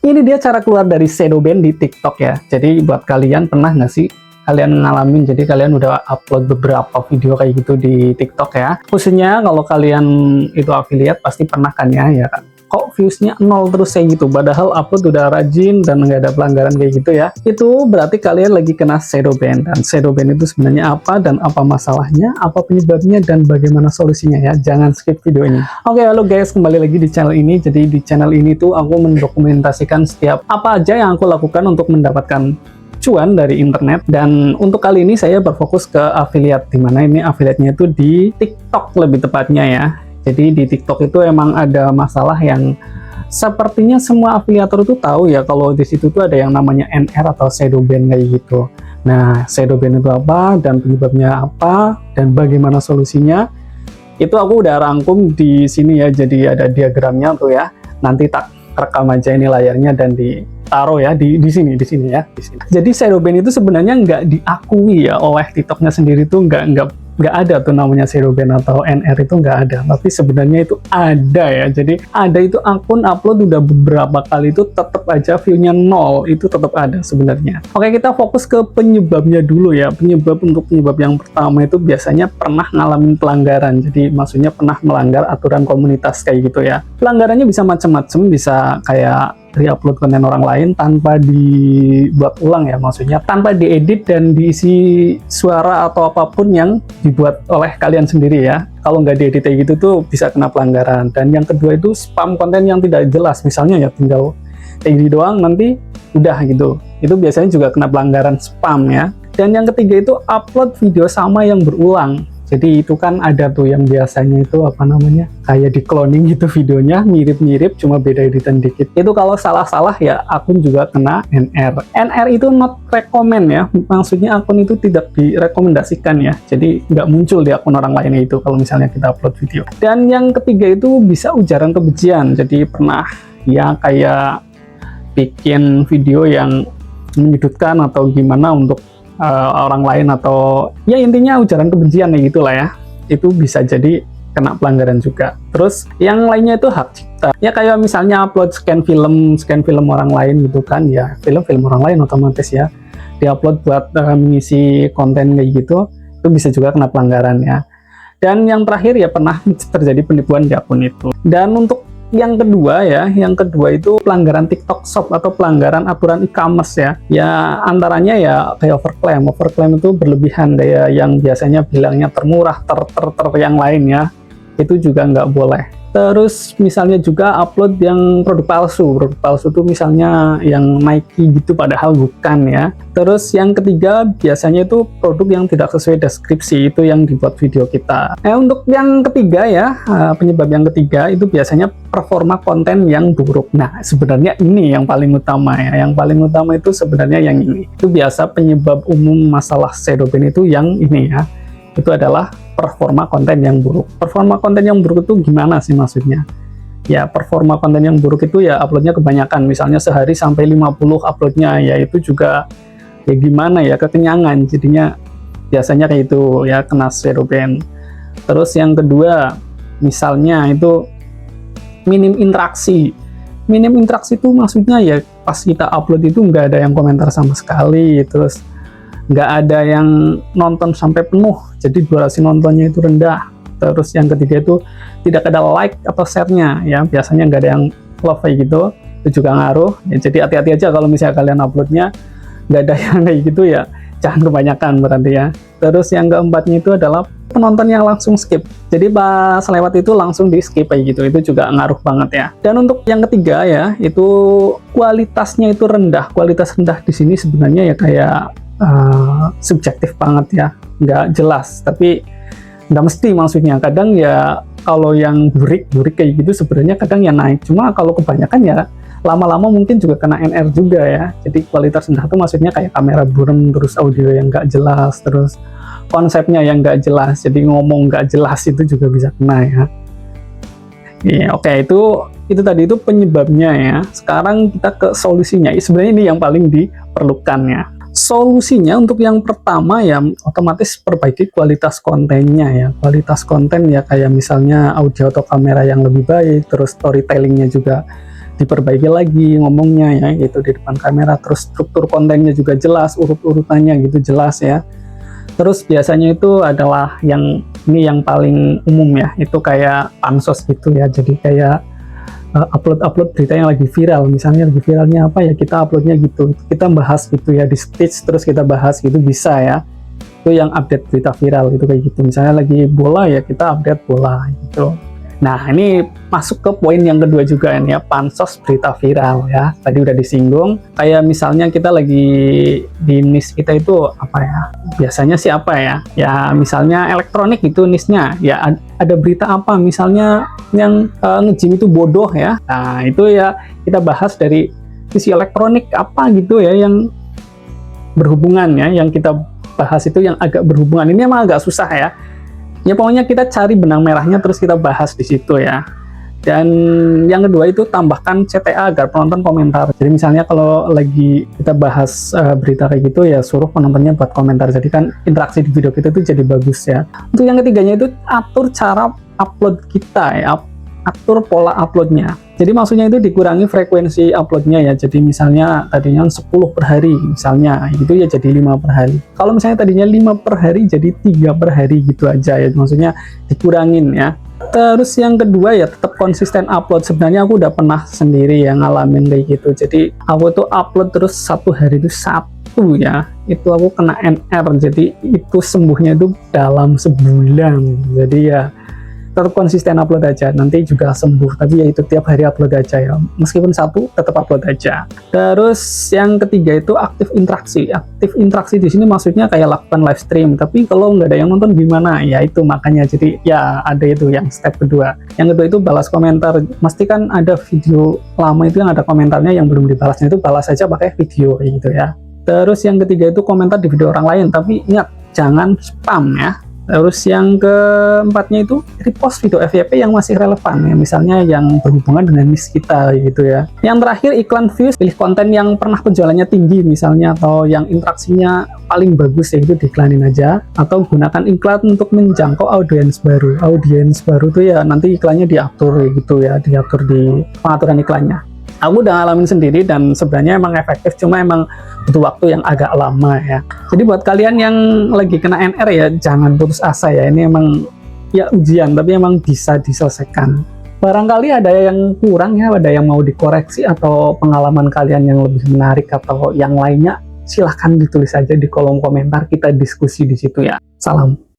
Ini dia cara keluar dari shadow ban di TikTok ya. Jadi buat kalian pernah nggak sih kalian ngalamin, jadi kalian udah upload beberapa video kayak gitu di TikTok ya, khususnya kalau kalian itu affiliate pasti pernah kan ya kan, kok viewsnya nol terus kayak gitu, padahal upload udah rajin dan nggak ada pelanggaran kayak gitu ya. Itu berarti kalian lagi kena shadow ban. Dan shadow ban itu sebenarnya apa dan apa masalahnya, apa penyebabnya, dan bagaimana solusinya ya. Jangan skip video ini. Oke, halo guys, kembali lagi di channel ini. Jadi di channel ini tuh aku mendokumentasikan setiap apa aja yang aku lakukan untuk mendapatkan cuan dari internet. Dan untuk kali ini saya berfokus ke affiliate, dimana ini affiliate-nya itu di TikTok lebih tepatnya ya. Jadi di TikTok itu emang ada masalah yang sepertinya semua afiliator itu tahu ya, kalau di situ tuh ada yang namanya NR atau shadow ban kayak gitu. Nah, shadow ban itu apa dan penyebabnya apa dan bagaimana solusinya, itu aku udah rangkum di sini ya. Jadi ada diagramnya tuh ya. Nanti tak rekam aja ini layarnya dan ditaruh ya di sini ya, di sini. Jadi shadow ban itu sebenarnya nggak diakui ya oleh TikToknya sendiri, tuh nggak ada tuh namanya shadow ban atau NR, itu nggak ada, tapi sebenarnya itu ada ya. Jadi ada itu akun upload udah beberapa kali itu tetap aja view-nya nol, itu tetap ada sebenarnya. Oke, kita fokus ke penyebabnya dulu ya. Untuk penyebab yang pertama itu biasanya pernah ngalamin pelanggaran, jadi maksudnya pernah melanggar aturan komunitas kayak gitu ya. Pelanggarannya bisa macam-macam, bisa kayak re-upload konten orang lain tanpa dibuat ulang ya, maksudnya tanpa diedit dan diisi suara atau apapun yang dibuat oleh kalian sendiri ya. Kalau nggak diedit kayak gitu tuh bisa kena pelanggaran. Dan yang kedua itu spam konten yang tidak jelas, misalnya ya tinggal kayak gini doang nanti udah gitu, itu biasanya juga kena pelanggaran spam ya. Dan yang ketiga itu upload video sama yang berulang. Jadi itu kan ada tuh yang biasanya itu apa namanya, kayak di cloning gitu videonya, mirip-mirip cuma beda editan dikit. Itu kalau salah-salah ya akun juga kena NR. NR itu not recommend ya, maksudnya akun itu tidak direkomendasikan ya. Jadi nggak muncul di akun orang lainnya itu kalau misalnya kita upload video. Dan yang ketiga itu bisa ujaran kebencian. Jadi pernah ya kayak bikin video yang menyudutkan atau gimana untuk orang lain, atau ya intinya ujaran kebencian ya gitulah ya, itu bisa jadi kena pelanggaran juga. Terus yang lainnya itu hak cipta ya, kayak misalnya upload scan film orang lain gitu kan ya, film orang lain otomatis ya diupload buat mengisi konten kayak gitu, itu bisa juga kena pelanggaran ya. Dan yang terakhir ya pernah terjadi penipuan di akun itu. Dan untuk yang kedua ya, yang kedua itu pelanggaran TikTok Shop atau pelanggaran aturan e-commerce ya. Ya antaranya ya kayak overclaim itu berlebihan, kayak yang biasanya bilangnya termurah, yang lain ya, itu juga nggak boleh. Terus misalnya juga upload yang produk palsu itu misalnya yang Nike gitu padahal bukan ya. Terus yang ketiga biasanya itu produk yang tidak sesuai deskripsi, itu yang dibuat video kita. Untuk yang ketiga ya, penyebab yang ketiga itu biasanya performa konten yang buruk. Nah sebenarnya ini yang paling utama ya, yang paling utama itu sebenarnya yang ini. Itu biasa penyebab umum masalah shadow ban itu yang ini ya, itu adalah performa konten yang buruk. Performa konten yang buruk itu gimana sih maksudnya? Ya performa konten yang buruk itu ya uploadnya kebanyakan, misalnya sehari sampai 50 uploadnya, ya itu juga ya gimana ya, kekenyangan jadinya biasanya kayak itu ya, kena shadow ban. Terus yang kedua misalnya itu minim interaksi itu maksudnya ya pas kita upload itu nggak ada yang komentar sama sekali, terus nggak ada yang nonton sampai penuh, jadi durasi nontonnya itu rendah. Terus yang ketiga itu tidak ada like atau share-nya ya, biasanya nggak ada yang love kayak gitu, itu juga ngaruh ya. Jadi hati-hati aja kalau misalnya kalian uploadnya nggak ada yang kayak gitu ya, jangan kebanyakan berarti ya. Terus yang keempatnya itu adalah penonton yang langsung skip, jadi pas lewat itu langsung di skip kayak gitu, itu juga ngaruh banget ya. Dan untuk yang ketiga ya, itu kualitasnya itu rendah. Kualitas rendah di sini sebenarnya ya kayak subjektif banget ya, nggak jelas, tapi nggak mesti, maksudnya kadang ya kalau yang burik kayak gitu sebenarnya kadang ya naik, cuma kalau kebanyakan ya lama-lama mungkin juga kena NR juga ya. Jadi kualitas rendah itu maksudnya kayak kamera burem, terus audio yang nggak jelas, terus konsepnya yang nggak jelas, jadi ngomong nggak jelas, itu juga bisa kena ya. Oke, itu tadi itu penyebabnya ya. Sekarang kita ke solusinya. Sebenarnya ini yang paling diperlukan ya. Solusinya untuk yang pertama ya otomatis perbaiki kualitas kontennya ya. Kualitas konten ya kayak misalnya audio atau kamera yang lebih baik, terus storytellingnya juga diperbaiki lagi ngomongnya ya gitu di depan kamera, terus struktur kontennya juga jelas, urut-urutannya gitu jelas ya. Terus biasanya itu adalah ini yang paling umum ya, itu kayak pansos gitu ya, jadi kayak upload berita yang lagi viral, misalnya lagi viralnya apa ya, kita uploadnya gitu, kita bahas gitu ya di stage, terus kita bahas gitu bisa ya. Itu yang update berita viral gitu kayak gitu, misalnya lagi bola ya kita update bola gitu. Nah ini masuk ke poin yang kedua juga ini ya, pansos berita viral ya, tadi udah disinggung. Kayak misalnya kita lagi di niche kita itu apa ya, biasanya sih apa ya, ya misalnya elektronik itu niche-nya ya, ada berita apa misalnya yang nge-gym itu bodoh ya, nah itu ya kita bahas dari sisi elektronik apa gitu ya yang berhubungan ya, yang kita bahas itu yang agak berhubungan. Ini emang agak susah ya. Ya pokoknya kita cari benang merahnya terus kita bahas di situ ya. Dan yang kedua itu tambahkan CTA agar penonton komentar. Jadi misalnya kalau lagi kita bahas berita kayak gitu ya, suruh penontonnya buat komentar. Jadi kan interaksi di video kita itu jadi bagus ya. Untuk yang ketiganya itu atur cara upload kita ya, atur pola uploadnya. Jadi maksudnya itu dikurangi frekuensi uploadnya ya. Jadi misalnya tadinya 10 per hari misalnya, itu ya jadi 5 per hari. Kalau misalnya tadinya 5 per hari jadi 3 per hari gitu aja ya. Maksudnya dikurangin ya. Terus yang kedua ya tetap konsisten upload. Sebenarnya aku udah pernah sendiri ya ngalamin kayak gitu. Jadi aku tuh upload terus satu hari itu satu ya. Itu aku kena NR. Jadi itu sembuhnya itu dalam sebulan. Jadi ya tetap konsisten upload aja, nanti juga sembuh. Tapi ya itu tiap hari upload aja ya, meskipun satu tetap upload aja. Terus yang ketiga itu aktif interaksi. Aktif interaksi di sini maksudnya kayak lakukan live stream, tapi kalau nggak ada yang nonton gimana ya, itu makanya jadi ya ada itu yang step kedua. Yang kedua itu balas komentar. Mesti kan ada video lama itu yang ada komentarnya yang belum dibalasnya, itu balas aja pakai video gitu ya. Terus yang ketiga itu komentar di video orang lain, tapi ingat jangan spam ya. Terus yang keempatnya itu repost video FYP yang masih relevan ya, misalnya yang berhubungan dengan niche kita gitu ya. Yang terakhir iklan views, pilih konten yang pernah penjualannya tinggi misalnya, atau yang interaksinya paling bagus ya, itu diiklanin aja. Atau gunakan iklan untuk menjangkau audiens baru. Audiens baru tuh ya nanti iklannya diatur gitu ya, diatur di pengaturan iklannya. Aku udah ngalamin sendiri dan sebenarnya emang efektif, cuma emang butuh waktu yang agak lama ya. Jadi buat kalian yang lagi kena NR ya jangan putus asa ya, ini emang ya ujian tapi emang bisa diselesaikan. Barangkali ada yang kurang ya, ada yang mau dikoreksi atau pengalaman kalian yang lebih menarik atau yang lainnya, silahkan ditulis aja di kolom komentar, kita diskusi di situ ya. Salam.